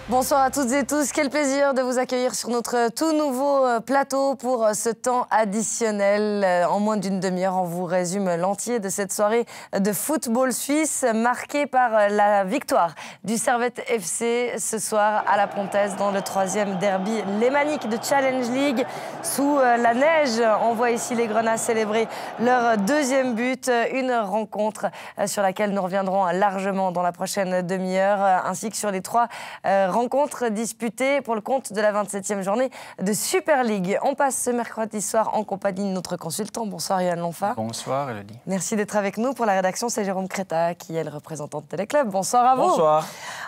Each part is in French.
Bonsoir à toutes et tous, quel plaisir de vous accueillir sur notre tout nouveau plateau pour ce temps additionnel. En moins d'une demi-heure, on vous résume l'entier de cette soirée de football suisse marquée par la victoire du Servette FC ce soir à la Pontaise dans le 3e derby lémanique de Challenge League. Sous la neige, on voit ici les Grenats célébrer leur 2e but, une rencontre sur laquelle nous reviendrons largement dans la prochaine demi-heure, ainsi que sur les 3 rencontre disputée pour le compte de la 27e journée de Super League. On passe ce mercredi soir en compagnie de notre consultant. Bonsoir Yann Lonfa. Bonsoir Elodie. Merci d'être avec nous. Pour la rédaction, c'est Jérôme Créta qui est le représentant de Téléclub. Bonsoir à vous. Bonsoir.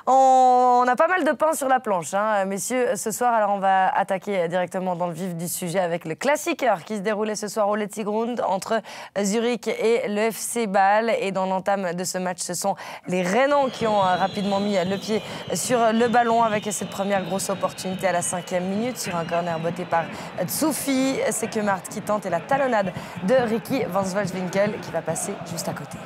On a pas mal de pain sur la planche, hein, messieurs, ce soir. Alors on va attaquer directement dans le vif du sujet avec le classiqueur qui se déroulait ce soir au Letzigrund entre Zurich et le FC Bâle. Et dans l'entame de ce match, ce sont les Rhénans qui ont rapidement mis le pied sur le ballon avec cette première grosse opportunité à la 5e minute sur un corner botté par Tsoufi. C'est Kemart qui tente et la talonnade de Ricky Van Wolfswinkel qui va passer juste à côté.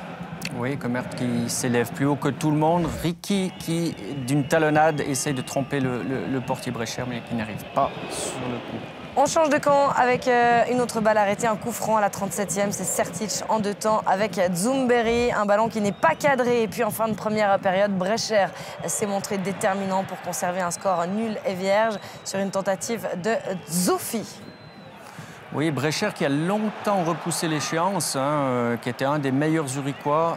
Oui, Kemart qui s'élève plus haut que tout le monde. Ricky qui, d'une talonnade, essaye de tromper le portier Brecher mais qui n'arrive pas sur le coup. On change de camp avec une autre balle arrêtée, un coup franc à la 37e. C'est Sertic en 2 temps avec Zoumberi. Un ballon qui n'est pas cadré. Et puis en fin de première période, Brecher s'est montré déterminant pour conserver un score nul et vierge sur une tentative de Zoufi. Oui, Brecher qui a longtemps repoussé l'échéance, qui était un des meilleurs Zurichois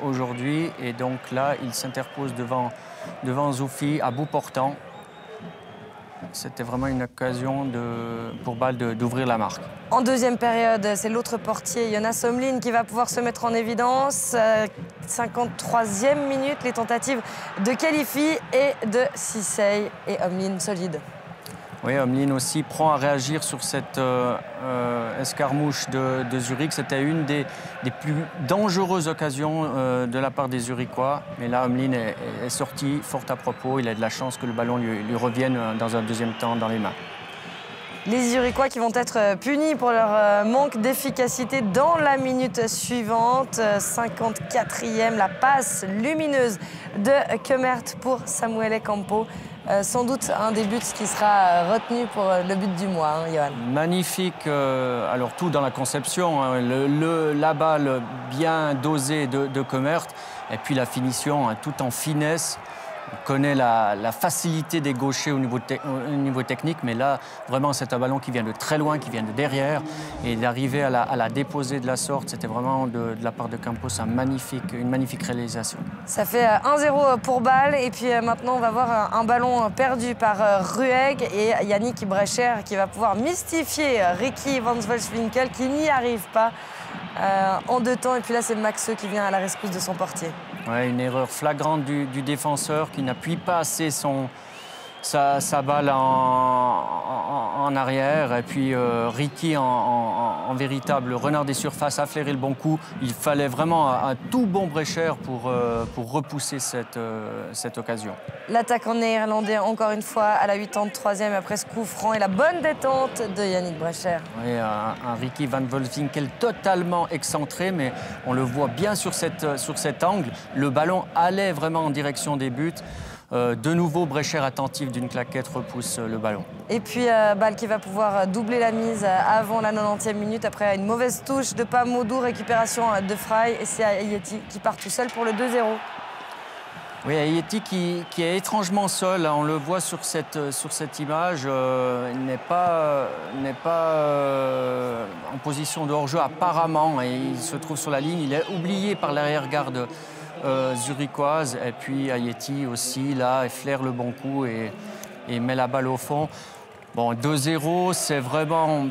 aujourd'hui. Et donc là, il s'interpose devant Zoufi à bout portant. C'était vraiment une occasion pour Bâle d'ouvrir la marque. En 2e période, c'est l'autre portier, Jonas Omlin, qui va pouvoir se mettre en évidence. 53e minute, les tentatives de Khalifi et de Cissé. Et Omlin solide. Oui, Omlin aussi prend à réagir sur cette escarmouche de Zurich. C'était une des plus dangereuses occasions de la part des Zurichois. Mais là, Omlin est sorti fort à propos. Il a de la chance que le ballon lui revienne dans un 2e temps dans les mains. Les Zurichois qui vont être punis pour leur manque d'efficacité dans la minute suivante. 54e, la passe lumineuse de Kemert pour Samuele Campo. Sans doute un des buts qui sera retenu pour le but du mois, hein, Johan. Magnifique, alors tout dans la conception, hein, la balle bien dosée de Kemert et puis la finition, hein, tout en finesse. On connaît la facilité des gauchers au niveau technique, mais là, vraiment, c'est un ballon qui vient de très loin, qui vient de derrière. Et d'arriver à la déposer de la sorte, c'était vraiment de la part de Campos une magnifique réalisation. Ça fait 1-0 pour Bâle. Et puis maintenant, on va voir un ballon perdu par Rueg et Yannick Brecher qui va pouvoir mystifier Ricky Van Wolfswinkel qui n'y arrive pas en 2 temps. Et puis là, c'est Maxeux qui vient à la rescousse de son portier. Ouais, une erreur flagrante du défenseur qui n'appuie pas assez sa balle en arrière. Et puis Ricky, en véritable renard des surfaces, a flairé le bon coup. Il fallait vraiment un tout bon Brecher pour repousser cette occasion. L'attaquant néerlandais, encore une fois, à la 83e, après ce coup franc et la bonne détente de Yannick Brecher. Oui, un Ricky Van Wolfswinkel totalement excentré, mais on le voit bien sur cet angle. Le ballon allait vraiment en direction des buts. De nouveau, Brecher attentif d'une claquette repousse le ballon. Et puis, Bâle qui va pouvoir doubler la mise avant la 90e minute après une mauvaise touche de Pamodou, récupération de Frey. Et c'est Ayeti qui part tout seul pour le 2-0. Oui, Ayeti qui est étrangement seul. On le voit sur cette image. Il n'est pas en position de hors-jeu apparemment. Et il se trouve sur la ligne. Il est oublié par l'arrière-garde zurichoise. Et puis Ayeti aussi, là, flaire le bon coup et met la balle au fond. Bon, 2-0,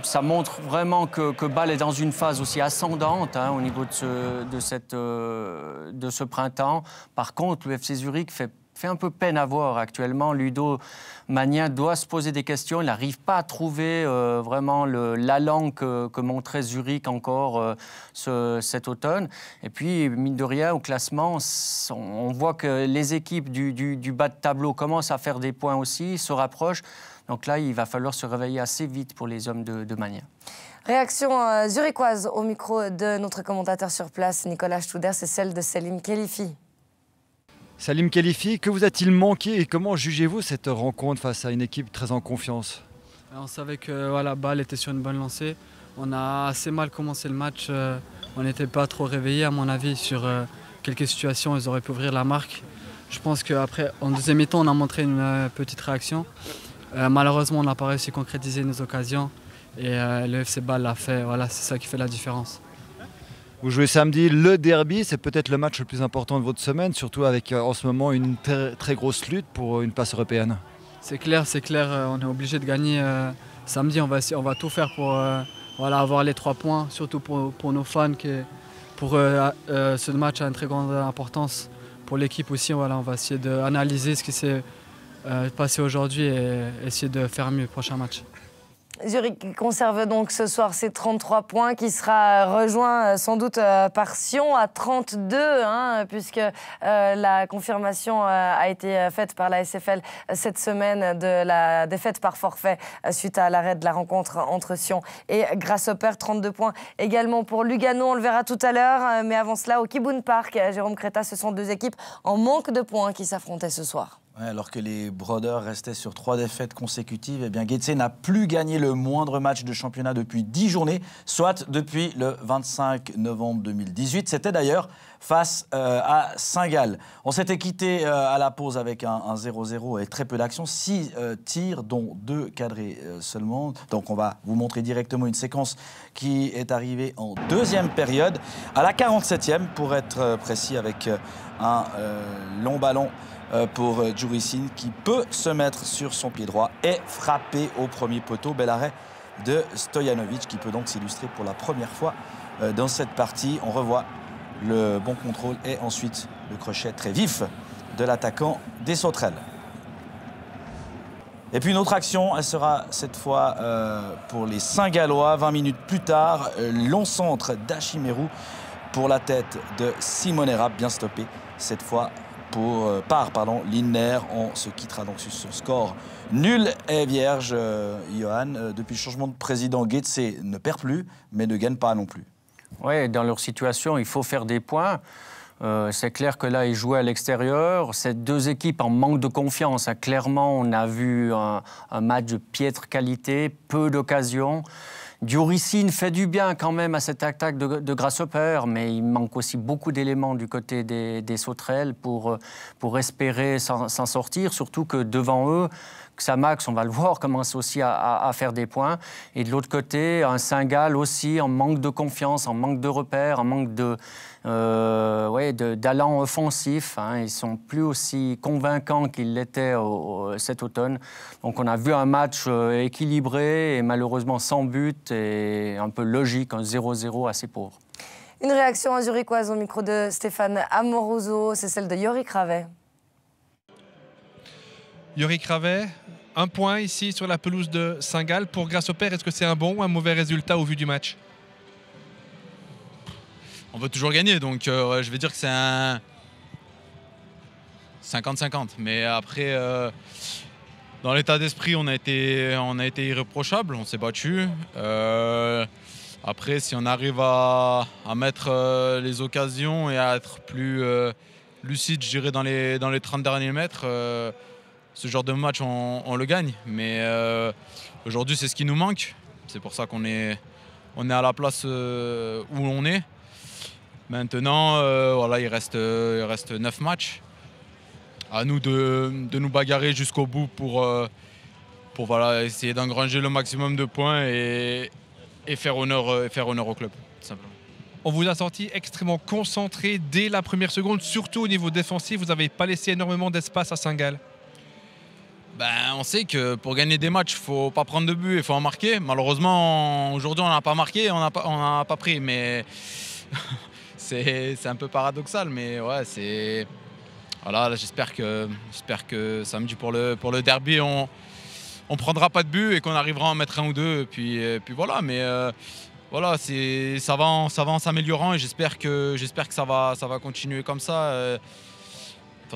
ça montre vraiment que Bâle est dans une phase aussi ascendante au niveau de ce printemps. Par contre, le FC Zurich fait un peu peine à voir actuellement. Ludo Magnin doit se poser des questions. Il n'arrive pas à trouver vraiment l'allant que montrait Zurich encore cet automne. Et puis, mine de rien, au classement, on voit que les équipes du bas de tableau commencent à faire des points aussi, se rapprochent. Donc là, il va falloir se réveiller assez vite pour les hommes de Magnin. Réaction zurichoise au micro de notre commentateur sur place, Nicolas Studer, c'est celle de Selim Khelifi. Salim Khelaifi, que vous a-t-il manqué et comment jugez-vous cette rencontre face à une équipe très en confiance? On savait que la balle était sur une bonne lancée. On a assez mal commencé le match. On n'était pas trop réveillés à mon avis sur quelques situations. Ils auraient pu ouvrir la marque. Je pense qu'après, en deuxième mi-temps, on a montré une petite réaction. Malheureusement, on n'a pas réussi à concrétiser nos occasions. Et le FC Bâle l'a fait. Voilà, c'est ça qui fait la différence. Vous jouez samedi le derby, c'est peut-être le match le plus important de votre semaine, surtout avec en ce moment une très grosse lutte pour une place européenne. C'est clair, on est obligé de gagner samedi. On va tout faire pour avoir les 3 points, surtout pour nos fans. Ce match a une très grande importance pour l'équipe aussi. Voilà, on va essayer d'analyser ce qui s'est passé aujourd'hui et essayer de faire mieux le prochain match. Zurich conserve donc ce soir ses 33 points, qui sera rejoint sans doute par Sion à 32, puisque la confirmation a été faite par la SFL cette semaine de la défaite par forfait suite à l'arrêt de la rencontre entre Sion et Grasshopper. 32 points également pour Lugano, on le verra tout à l'heure. Mais avant cela, au Kibun Park, Jérôme Créta, ce sont 2 équipes en manque de points qui s'affrontaient ce soir. Alors que les Brodeurs restaient sur 3 défaites consécutives, eh bien Getse n'a plus gagné le moindre match de championnat depuis 10 journées, soit depuis le 25 novembre 2018. C'était d'ailleurs face à Saint-Gall. On s'était quitté à la pause avec un 0-0 et très peu d'actions, 6 tirs dont 2 cadrés seulement. Donc on va vous montrer directement une séquence qui est arrivée en deuxième période, à la 47e pour être précis, avec un long ballon pour Djuricin, qui peut se mettre sur son pied droit et frapper au premier poteau. Bel arrêt de Stojanovic, qui peut donc s'illustrer pour la première fois dans cette partie. On revoit le bon contrôle et ensuite le crochet très vif de l'attaquant des Sauterelles. Et puis une autre action, elle sera cette fois pour les Saint-Gallois. 20 minutes plus tard, long centre d'Achimeru pour la tête de Simone Rapp, bien stoppé cette fois par Lindner. On se quittera donc sur ce score nul et vierge. Johan, depuis le changement de président, Getse ne perd plus, mais ne gagne pas non plus. Oui, dans leur situation, il faut faire des points. C'est clair que là, ils jouaient à l'extérieur. Ces 2 équipes en manque de confiance. Clairement, on a vu un match de piètre qualité, peu d'occasions. Djuricin fait du bien quand même à cette attaque de Grasshopper, mais il manque aussi beaucoup d'éléments du côté des Sauterelles pour espérer s'en sortir, surtout que devant eux, Xamax, on va le voir, commence aussi à faire des points. Et de l'autre côté, un Saint-Gall aussi en manque de confiance, en manque de repères, en manque d'allant offensif. Ils ne sont plus aussi convaincants qu'ils l'étaient cet automne. Donc on a vu un match équilibré et malheureusement sans but et un peu logique, un 0-0 assez pauvre. Une réaction zurichoise au micro de Stéphane Amoroso, c'est celle de Yorick Ravet. Yorick Ravet, 1 point ici sur la pelouse de Saint-Gall. Pour Grasshopper, est-ce que c'est un bon ou un mauvais résultat au vu du match? On veut toujours gagner, donc je vais dire que c'est un 50-50. Mais après, dans l'état d'esprit, on a été irréprochable, on s'est battu. Après, si on arrive à mettre les occasions et à être plus lucide, je dirais, dans les 30 derniers mètres, ce genre de match, on le gagne. Mais aujourd'hui, c'est ce qui nous manque. C'est pour ça qu'on est à la place où on est. Maintenant, il reste 9 matchs. À nous de nous bagarrer jusqu'au bout pour essayer d'engranger le maximum de points et faire honneur au club, tout simplement. On vous a senti extrêmement concentré dès la première seconde, surtout au niveau défensif. Vous n'avez pas laissé énormément d'espace à Saint-Gall. On sait que pour gagner des matchs, il ne faut pas prendre de but, il faut en marquer. Malheureusement, aujourd'hui, on n'a pas marqué, on n'a pas pris. Mais c'est un peu paradoxal. Mais ouais, c'est... Voilà, j'espère que samedi pour le derby, on ne prendra pas de but et qu'on arrivera à en mettre 1 ou 2. Et puis voilà, mais voilà, ça va en s'améliorant et j'espère que ça va continuer comme ça. De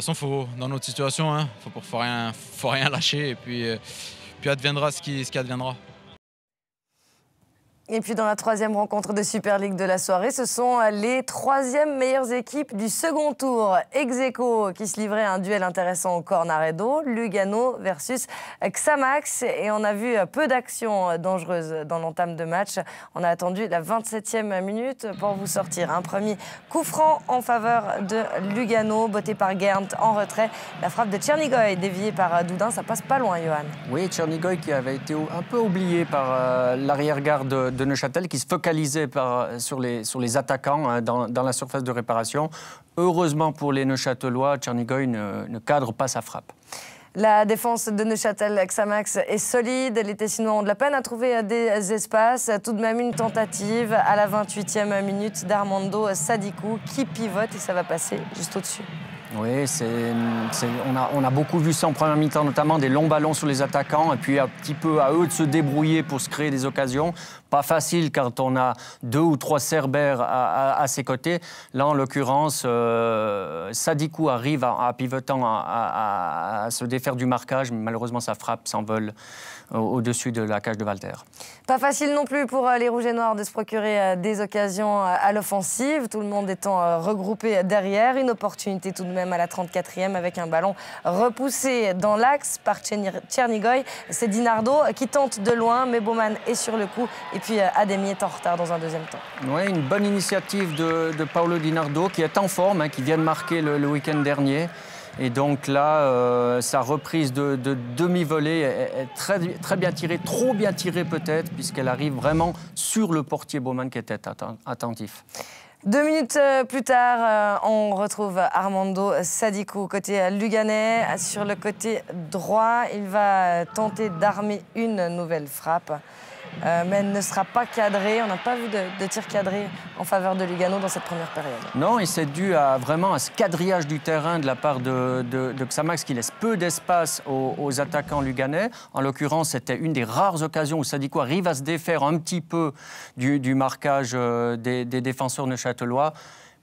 toute façon, dans notre situation, faut rien lâcher et puis adviendra ce qui adviendra. Et puis dans la troisième rencontre de Super League de la soirée, ce sont les troisièmes meilleures équipes du second tour. Ex-aequo qui se livrait un duel intéressant au Cornaredo, Lugano versus Xamax. Et on a vu peu d'actions dangereuses dans l'entame de match. On a attendu la 27e minute pour vous sortir un premier coup franc en faveur de Lugano, botté par Gernt en retrait. La frappe de Tchernigoy déviée par Doudin, ça passe pas loin, Johan. Oui, Tchernigoy qui avait été un peu oublié par l'arrière-garde de Neuchâtel, qui se focalisait sur les attaquants hein, dans la surface de réparation. Heureusement pour les Neuchâtelois, Tchernigoy ne cadre pas sa frappe. La défense de Neuchâtel-Xamax est solide. Les Tessinois ont de la peine à trouver des espaces. Tout de même une tentative à la 28e minute d'Armando Sadiku qui pivote et ça va passer juste au-dessus. Oui, on a beaucoup vu ça en première mi-temps, notamment des longs ballons sur les attaquants et puis un petit peu à eux de se débrouiller pour se créer des occasions. Pas facile quand on a 2 ou 3 Cerbères à ses côtés. Là, en l'occurrence, Sadiku arrive en pivotant à se défaire du marquage, mais malheureusement, sa frappe s'envole au-dessus de la cage de Walter. Pas facile non plus pour les Rouges et Noirs de se procurer des occasions à l'offensive, tout le monde étant regroupé derrière. Une opportunité tout de même à la 34e avec un ballon repoussé dans l'axe par Tchernigoy. C'est Di Nardo qui tente de loin, mais Baumann est sur le coup. Et puis Ademi est en retard dans un deuxième temps. Oui, une bonne initiative de Paolo Di Nardo qui est en forme, hein, qui vient de marquer le week-end dernier. Et donc là, sa reprise de demi-volée est très bien tirée, trop bien tirée peut-être, puisqu'elle arrive vraiment sur le portier Baumann qui était attentif. 2 minutes plus tard, on retrouve Armando Sadiku côté luganais. Sur le côté droit, il va tenter d'armer une nouvelle frappe. Mais elle ne sera pas cadrée. On n'a pas vu de tir cadré en faveur de Lugano dans cette première période. Non, et c'est dû vraiment à ce quadrillage du terrain de la part de Xamax qui laisse peu d'espace aux attaquants luganais. En l'occurrence, c'était une des rares occasions où Sadiku arrive à se défaire un petit peu du marquage des défenseurs neuchâtelois.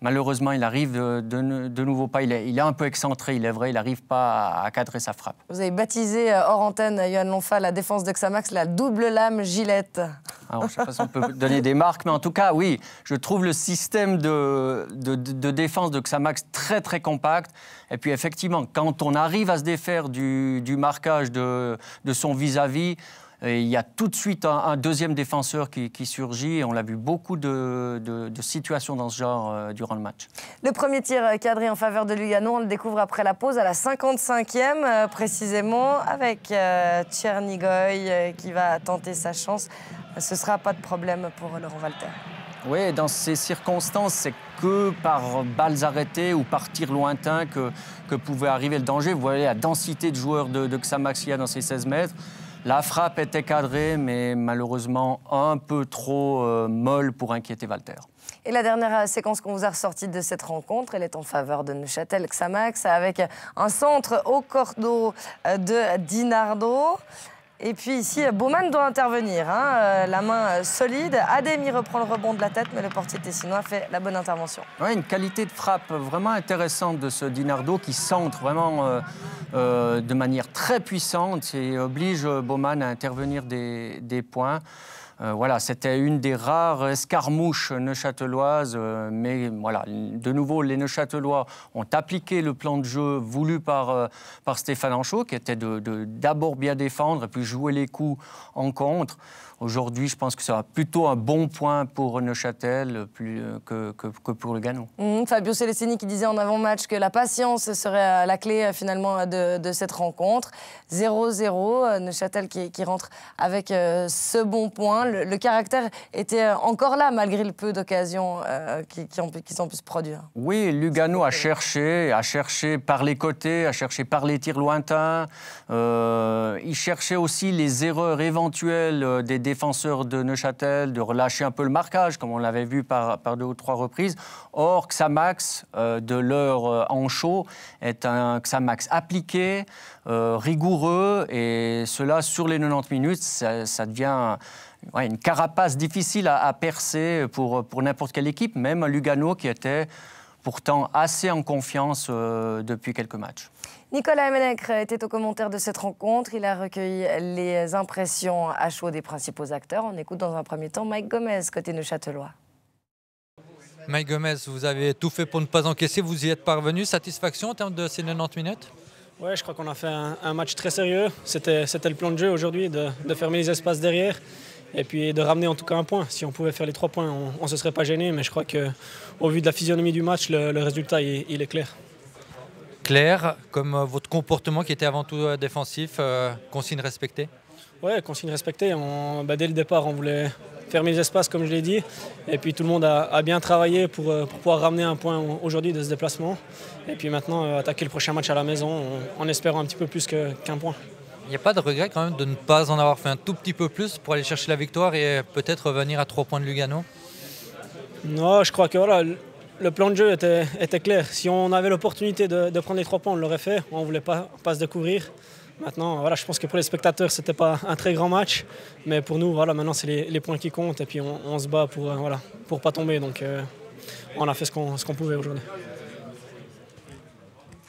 Malheureusement, il arrive de nouveau pas. Il est un peu excentré, il est vrai, il n'arrive pas à cadrer sa frappe. Vous avez baptisé hors antenne, Johan Lonfa, la défense de Xamax, la double lame Gillette. Alors, je ne sais pas si on peut donner des marques, mais en tout cas, oui, je trouve le système de défense de Xamax très, très compact. Et puis, effectivement, quand on arrive à se défaire du marquage de son vis-à-vis, il y a tout de suite un deuxième défenseur qui surgit et on l'a vu beaucoup de situations dans ce genre durant le match. Le premier tir cadré en faveur de Lugano, on le découvre après la pause à la 55e précisément avec Tchernigoy qui va tenter sa chance. Ce ne sera pas de problème pour Laurent Walter. Oui, dans ces circonstances, c'est que par balles arrêtées ou par tir lointain que pouvait arriver le danger. Vous voyez la densité de joueurs de Xamax qu'il y a dans ces 16 mètres. La frappe était cadrée, mais malheureusement un peu trop molle pour inquiéter Walter. Et la dernière séquence qu'on vous a ressortie de cette rencontre, elle est en faveur de Neuchâtel-Xamax avec un centre au cordeau de Di Nardo. Et puis ici, Baumann doit intervenir. Hein. La main solide. Ademi reprend le rebond de la tête, mais le portier tessinois fait la bonne intervention. Oui, une qualité de frappe vraiment intéressante de ce Di Nardo qui centre vraiment de manière très puissante et oblige Baumann à intervenir des points. Voilà, c'était une des rares escarmouches neuchâteloises, mais voilà, de nouveau, les Neuchâtelois ont appliqué le plan de jeu voulu par Stéphane Anchaud, qui était d'abord bien défendre et puis jouer les coups en contre. Aujourd'hui, je pense que ça va plutôt un bon point pour Neuchâtel que pour Lugano. Fabio Celestini qui disait en avant-match que la patience serait la clé finalement de cette rencontre. 0-0, Neuchâtel qui rentre avec ce bon point. Le caractère était encore là malgré le peu d'occasions qui ont pu se produire. Oui, Lugano a cherché par les côtés, a cherché par les tirs lointains. Il cherchait aussi les erreurs éventuelles des défenseurs de Neuchâtel, de relâcher un peu le marquage, comme on l'avait vu par 2 ou 3 reprises. Or, Xamax, de leur Anchaud, est un Xamax appliqué, rigoureux, et cela, sur les 90 minutes, ça devient une carapace difficile à percer pour n'importe quelle équipe, même un Lugano qui était pourtant assez en confiance depuis quelques matchs. Nicolas Emenecre était au commentaire de cette rencontre. Il a recueilli les impressions à chaud des principaux acteurs. On écoute dans un premier temps Mike Gomez, côté neuchâtelois. Mike Gomez, vous avez tout fait pour ne pas encaisser. Vous y êtes parvenu. Satisfaction en termes de ces 90 minutes? Ouais, je crois qu'on a fait un match très sérieux. C'était le plan de jeu aujourd'hui, de fermer les espaces derrière et puis de ramener en tout cas un point. Si on pouvait faire les 3 points, on ne se serait pas gêné. Mais je crois qu'au vu de la physionomie du match, le résultat il est clair. Clair, comme votre comportement qui était avant tout défensif, consigne respectée? Oui, consigne respectée. Dès le départ, on voulait fermer les espaces, comme je l'ai dit. Et puis tout le monde a bien travaillé pour pouvoir ramener un point aujourd'hui de ce déplacement. Et puis maintenant, attaquer le prochain match à la maison en espérant un petit peu plus qu'un point. Il n'y a pas de regret quand même de ne pas en avoir fait un tout petit peu plus pour aller chercher la victoire et peut-être revenir à 3 points de Lugano? Non, je crois que voilà, le plan de jeu était clair. Si on avait l'opportunité de prendre les 3 points, on l'aurait fait. On ne voulait pas se découvrir. Maintenant, voilà, je pense que pour les spectateurs, ce n'était pas un très grand match. Mais pour nous, voilà, maintenant, c'est les points qui comptent. Et puis, on se bat pour ne pas tomber. Donc, on a fait ce qu'on pouvait aujourd'hui.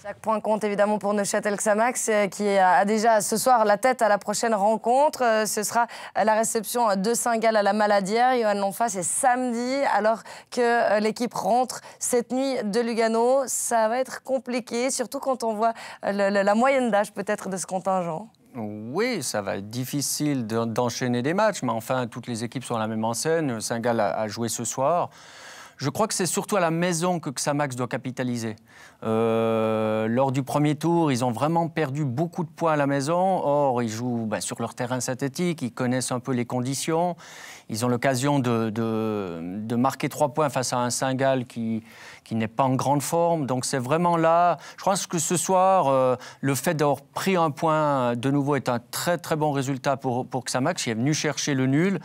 Chaque point compte évidemment pour Neuchâtel-Xamax qui a déjà ce soir la tête à la prochaine rencontre. Ce sera la réception de Saint-Gall à la Maladière. Johan Lonfa, c'est samedi alors que l'équipe rentre cette nuit de Lugano. Ça va être compliqué, surtout quand on voit la moyenne d'âge peut-être de ce contingent. Oui, ça va être difficile d'enchaîner des matchs, mais enfin, toutes les équipes sont à la même enseigne. Saint-Gall a joué ce soir. Je crois que c'est surtout à la maison que Xamax doit capitaliser. Lors du premier tour, ils ont vraiment perdu beaucoup de points à la maison. Or, ils jouent sur leur terrain synthétique, ils connaissent un peu les conditions. Ils ont l'occasion de marquer 3 points face à un Saint-Gall qui n'est pas en grande forme. Donc c'est vraiment là. Je pense que ce soir, le fait d'avoir pris un point de nouveau est un très très bon résultat pour Xamax. Il est venu chercher le nul.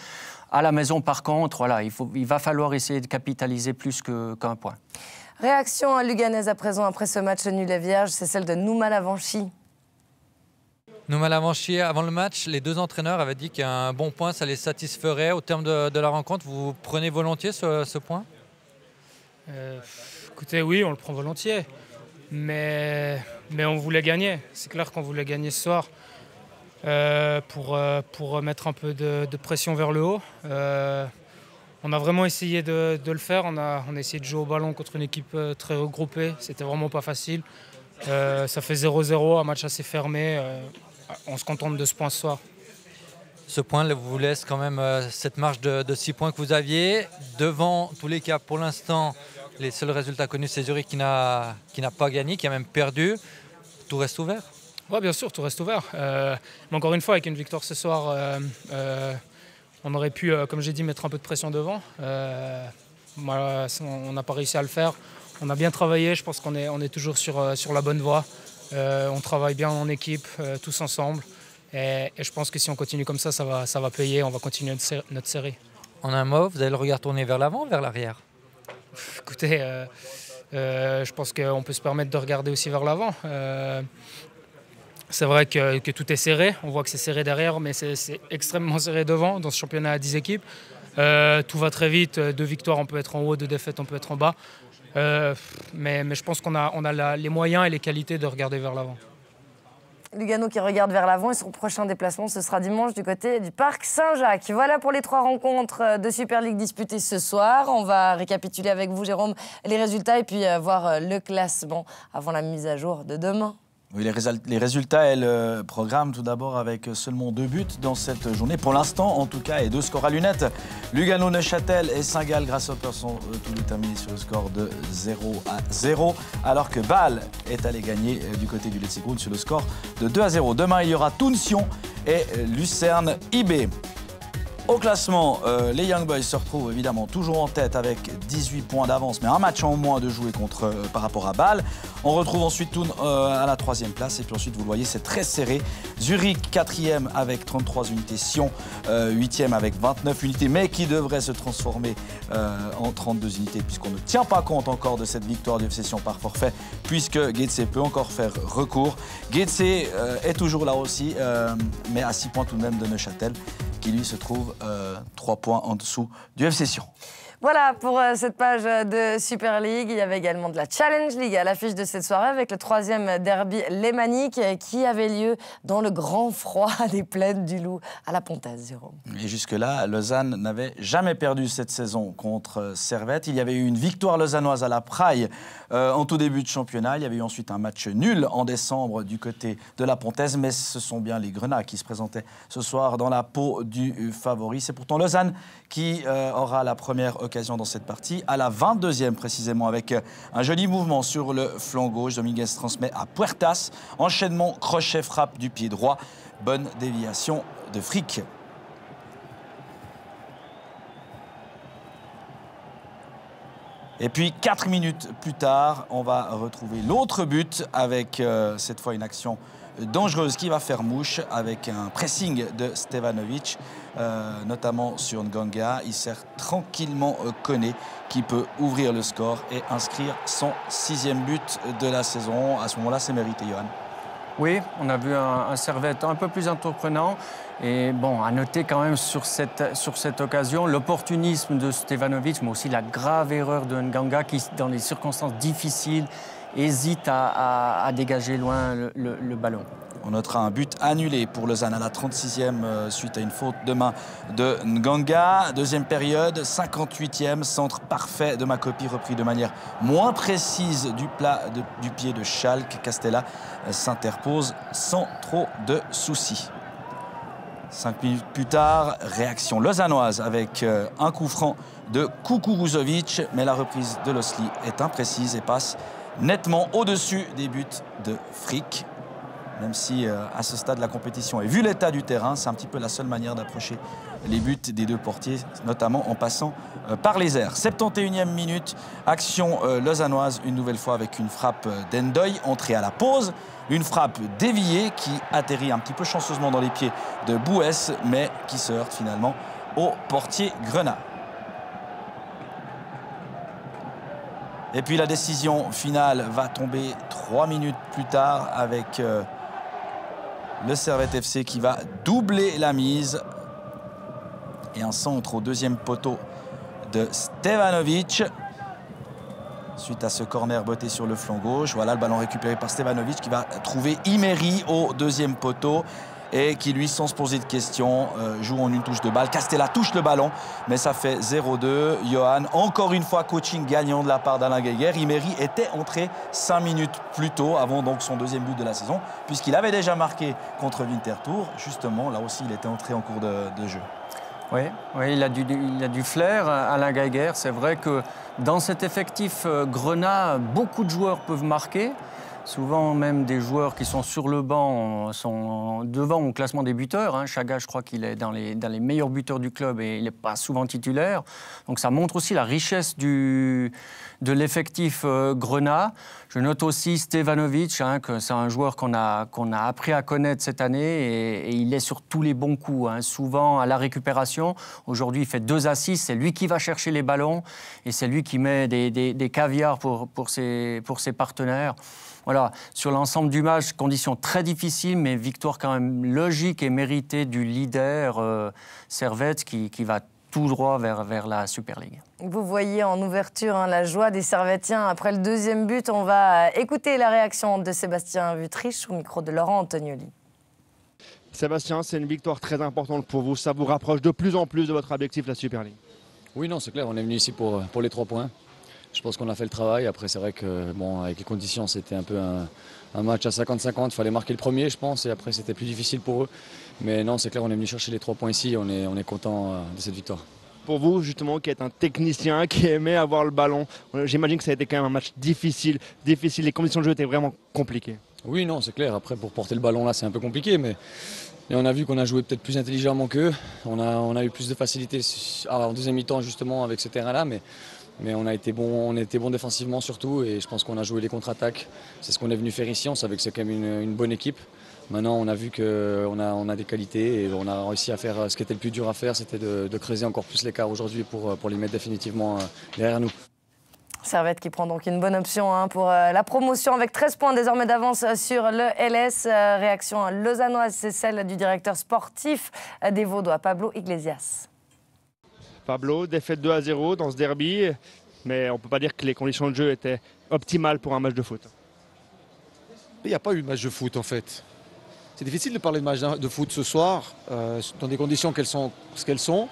À la maison, par contre, voilà, il va falloir essayer de capitaliser plus qu'un point. Réaction luganaise à présent après ce match nul et vierge, c'est celle de Nouma Lavanchi. Nouma Lavanchi, avant le match, les 2 entraîneurs avaient dit qu'un bon point, ça les satisferait. Au terme de la rencontre, vous prenez volontiers ce point? Écoutez, oui, on le prend volontiers. Mais on voulait gagner. C'est clair qu'on voulait gagner ce soir. Pour mettre un peu de pression vers le haut. On a vraiment essayé de le faire. On a essayé de jouer au ballon contre une équipe très regroupée. C'était vraiment pas facile. Ça fait 0-0, un match assez fermé. On se contente de ce point ce soir. Ce point vous laisse quand même cette marge de 6 points que vous aviez. Devant, tous les cas, pour l'instant, les seuls résultats connus, c'est Zurich qui n'a pas gagné, qui a même perdu. Tout reste ouvert? Oui, bien sûr, tout reste ouvert. Mais encore une fois, avec une victoire ce soir, on aurait pu, comme j'ai dit, mettre un peu de pression devant. On n'a pas réussi à le faire. On a bien travaillé, je pense qu'on est toujours sur la bonne voie. On travaille bien en équipe, tous ensemble. Et je pense que si on continue comme ça va payer. On va continuer notre série. En un mot, vous avez le regard tourné vers l'avant ou vers l'arrière? Écoutez, je pense qu'on peut se permettre de regarder aussi vers l'avant. C'est vrai que tout est serré, on voit que c'est serré derrière, mais c'est extrêmement serré devant. Dans ce championnat à 10 équipes, tout va très vite, 2 victoires, on peut être en haut, 2 défaites, on peut être en bas. Mais je pense qu'on a les moyens et les qualités de regarder vers l'avant. Lugano qui regarde vers l'avant et son prochain déplacement, ce sera dimanche du côté du Parc Saint-Jacques. Voilà pour les 3 rencontres de Super League disputées ce soir. On va récapituler avec vous, Jérôme, les résultats et puis voir le classement avant la mise à jour de demain. Oui, les résultats et le programme, tout d'abord avec seulement 2 buts dans cette journée. Pour l'instant, en tout cas, et 2 scores à lunettes. Lugano, Neuchâtel et Saint-Gall Grasshoppers sont tous déterminés sur le score de 0-0. Alors que Bâle est allé gagner du côté du Letzigrund sur le score de 2-0. Demain, il y aura Toun-Sion et Lucerne IB. Au classement, les Young Boys se retrouvent évidemment toujours en tête avec 18 points d'avance, mais un match en moins de jouer par rapport à Bâle. On retrouve ensuite Thun à la 3e place et puis ensuite, vous le voyez, c'est très serré. Zurich 4e avec 33 unités, Sion 8e avec 29 unités, mais qui devrait se transformer en 32 unités puisqu'on ne tient pas compte encore de cette victoire du FC Sion par forfait puisque Getse peut encore faire recours. Getse est toujours là aussi, mais à 6 points tout de même de Neuchâtel, qui lui se trouve 3 points en dessous du FC Sion. Voilà pour cette page de Super League. Il y avait également de la Challenge League à l'affiche de cette soirée avec le 3e derby lémanique qui avait lieu dans le grand froid des plaines du Loup à la Pontaise, Jérôme. Et jusque-là, Lausanne n'avait jamais perdu cette saison contre Servette. Il y avait eu une victoire lausannoise à la Praille en tout début de championnat. Il y avait eu ensuite un match nul en décembre du côté de la Pontaise, mais ce sont bien les Grenats qui se présentaient ce soir dans la peau du favori. C'est pourtant Lausanne qui aura la première occasion dans cette partie, à la 22e précisément, avec un joli mouvement sur le flanc gauche. Dominguez transmet à Puertas, enchaînement, crochet, frappe du pied droit, bonne déviation de Frick. Et puis 4 minutes plus tard, on va retrouver l'autre but avec cette fois une action dangereuse qui va faire mouche avec un pressing de Stevanovic, notamment sur Nganga. Il sert tranquillement Koné qui peut ouvrir le score et inscrire son 6e but de la saison. À ce moment-là, c'est mérité, Johan. Oui, on a vu un Servette un peu plus entreprenant. Et bon, à noter quand même sur cette occasion l'opportunisme de Stevanovic, mais aussi la grave erreur de Nganga qui, dans les circonstances difficiles, hésite à dégager loin le ballon. On notera un but annulé pour Lausanne à la 36e suite à une faute de main de Nganga. Deuxième période, 58e, centre parfait de Makopi, repris de manière moins précise du pied de Schalke. Castella s'interpose sans trop de soucis. 5 minutes plus tard, réaction lausannoise avec un coup franc de Kukuruzovic, mais la reprise de Losli est imprécise et passe nettement au-dessus des buts de Frick. Même si à ce stade la compétition, et vu l'état du terrain, c'est un petit peu la seule manière d'approcher les buts des deux portiers, notamment en passant par les airs. 71e minute, action lausannoise une nouvelle fois avec une frappe d'Endoy, entrée à la pause. Une frappe déviée qui atterrit un petit peu chanceusement dans les pieds de Bouès, mais qui se heurte finalement au portier Grenat. Et puis la décision finale va tomber 3 minutes plus tard avec le Servette FC qui va doubler la mise. Et un centre au deuxième poteau de Stevanovic. Suite à ce corner botté sur le flanc gauche. Voilà le ballon récupéré par Stevanovic qui va trouver Imeri au deuxième poteau. Et qui lui, sans se poser de questions, joue en une touche de balle. Castella touche le ballon, mais ça fait 0-2. Johan, encore une fois, coaching gagnant de la part d'Alain Geiger. Imeri était entré 5 minutes plus tôt, avant donc son deuxième but de la saison, puisqu'il avait déjà marqué contre Winterthur. Justement, là aussi, il était entré en cours de jeu. Oui, il a du flair, Alain Geiger. C'est vrai que dans cet effectif Grenat, beaucoup de joueurs peuvent marquer. Souvent, même des joueurs qui sont sur le banc sont devant au classement des buteurs. Chaga, je crois qu'il est dans les meilleurs buteurs du club et il n'est pas souvent titulaire. Donc ça montre aussi la richesse de l'effectif Grenat. Je note aussi Stevanovic, que c'est un joueur qu'on a appris à connaître cette année et il est sur tous les bons coups, souvent à la récupération. Aujourd'hui, il fait 2 assists, c'est lui qui va chercher les ballons et c'est lui qui met des caviars pour ses partenaires. Voilà, sur l'ensemble du match, conditions très difficiles, mais victoire quand même logique et méritée du leader Servette qui va tout droit vers la Super League. Vous voyez en ouverture la joie des Servettiens après le deuxième but. On va écouter la réaction de Sébastien Vutriche au micro de Laurent Antonioli. Sébastien, c'est une victoire très importante pour vous. Ça vous rapproche de plus en plus de votre objectif, la Super League. Oui, non, c'est clair. On est venu ici pour les 3 points. Je pense qu'on a fait le travail. Après, c'est vrai que, bon, avec les conditions, c'était un peu un match à 50-50. Il fallait marquer le premier, je pense, et après, c'était plus difficile pour eux. Mais non, c'est clair, on est venu chercher les 3 points ici. On est content de cette victoire. Pour vous, justement, qui êtes un technicien, qui aimait avoir le ballon, j'imagine que ça a été quand même un match difficile. Les conditions de jeu étaient vraiment compliquées. Oui, non, c'est clair. Après, pour porter le ballon là, c'est un peu compliqué, mais on a vu qu'on a joué peut-être plus intelligemment qu'eux. On a eu plus de facilité en deuxième mi-temps, justement, avec ce terrain-là, mais on était bon défensivement surtout, et je pense qu'on a joué les contre-attaques. C'est ce qu'on est venu faire ici. On savait que c'est quand même une bonne équipe. Maintenant, on a vu qu'on a des qualités et on a réussi à faire ce qui était le plus dur à faire, c'était de creuser encore plus l'écart aujourd'hui pour les mettre définitivement derrière nous. Servette qui prend donc une bonne option pour la promotion avec 13 points désormais d'avance sur le LS. Réaction lausannoise, c'est celle du directeur sportif des Vaudois, Pablo Iglesias. Pablo, défaite 2-0 dans ce derby, mais on ne peut pas dire que les conditions de jeu étaient optimales pour un match de foot. Il n'y a pas eu de match de foot en fait. C'est difficile de parler de match de foot ce soir, dans des conditions qu'elles sont ce qu'elles sont.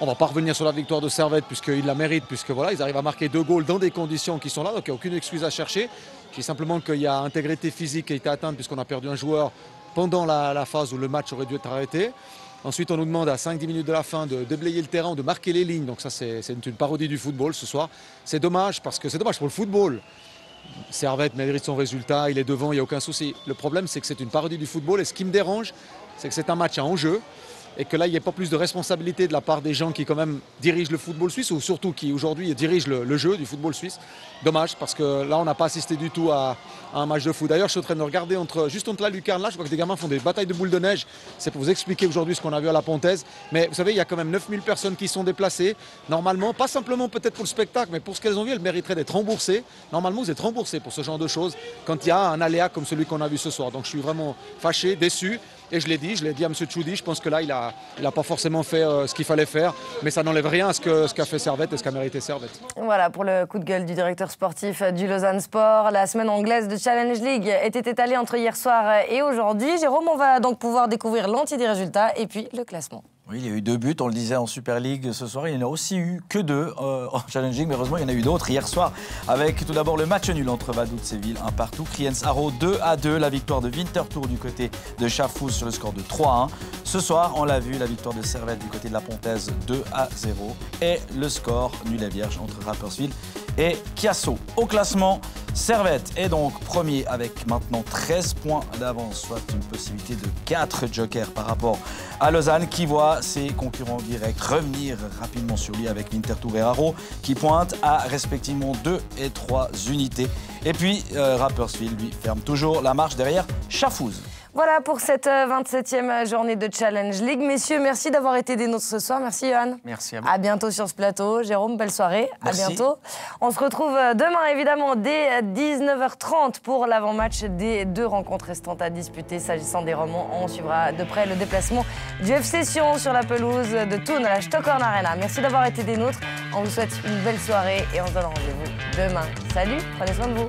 On ne va pas revenir sur la victoire de Servette puisqu'ils la méritent, puisque voilà, ils arrivent à marquer 2 goals dans des conditions qui sont là, donc il n'y a aucune excuse à chercher. Je dis simplement qu'il y a intégrité physique qui a été atteinte puisqu'on a perdu un joueur pendant la phase où le match aurait dû être arrêté. Ensuite, on nous demande à 5-10 minutes de la fin de déblayer le terrain, de marquer les lignes. Donc ça, c'est une parodie du football ce soir. C'est dommage parce que c'est dommage pour le football. Servette mérite son résultat, il est devant, il n'y a aucun souci. Le problème, c'est que c'est une parodie du football et ce qui me dérange, c'est que c'est un match à enjeu et que là, il n'y ait pas plus de responsabilité de la part des gens qui quand même dirigent le football suisse ou surtout qui aujourd'hui dirigent le jeu du football suisse. Dommage parce que là, on n'a pas assisté du tout à un match de foot. D'ailleurs, je suis en train de regarder juste entre la lucarne là, je vois que des gamins font des batailles de boules de neige. C'est pour vous expliquer aujourd'hui ce qu'on a vu à la Pontaise. Mais vous savez, il y a quand même 9000 personnes qui sont déplacées. Normalement, pas simplement peut-être pour le spectacle, mais pour ce qu'elles ont vu, elles mériteraient d'être remboursées. Normalement, vous êtes remboursés pour ce genre de choses quand il y a un aléa comme celui qu'on a vu ce soir. Donc je suis vraiment fâché, déçu. Et je l'ai dit à M. Tchoudi, je pense que là, il a pas forcément fait ce qu'il fallait faire, mais ça n'enlève rien à ce qu'a fait Servette et ce qu'a mérité Servette. Voilà pour le coup de gueule du directeur sportif du Lausanne Sport. La semaine anglaise de Challenge League était étalée entre hier soir et aujourd'hui. Jérôme, on va donc pouvoir découvrir l'entier des résultats et puis le classement. Oui, il y a eu 2 buts, on le disait en Super League ce soir. Il n'y en a aussi eu que 2 en Challenge League, mais heureusement, il y en a eu d'autres hier soir. Avec tout d'abord le match nul entre Vaduz Séville, 1-1. Kriens Haro 2-2. La victoire de Winterthur du côté de Schaffhouse sur le score de 3-1. Ce soir, on l'a vu, la victoire de Servette du côté de la Pontaise 2-0. Et le score nul et vierge entre Rapperswil et Chiasso. Au classement, Servette est donc premier avec maintenant 13 points d'avance, soit une possibilité de 4 jokers par rapport à Lausanne qui voit ses concurrents directs revenir rapidement sur lui avec Winterthur et Haro qui pointent à respectivement 2 et 3 unités. Et puis Rapperswil, lui, ferme toujours la marche derrière Schaffhouse. Voilà pour cette 27e journée de Challenge League. Messieurs, merci d'avoir été des nôtres ce soir. Merci Johan. Merci à vous. À bientôt sur ce plateau. Jérôme, belle soirée. Merci. À bientôt. On se retrouve demain, évidemment, dès 19h30 pour l'avant-match des 2 rencontres restantes à disputer. S'agissant des Romans, on suivra de près le déplacement du FC Sion sur la pelouse de Thun à la Stockhorn Arena. Merci d'avoir été des nôtres. On vous souhaite une belle soirée et on se donne rendez-vous demain. Salut, prenez soin de vous.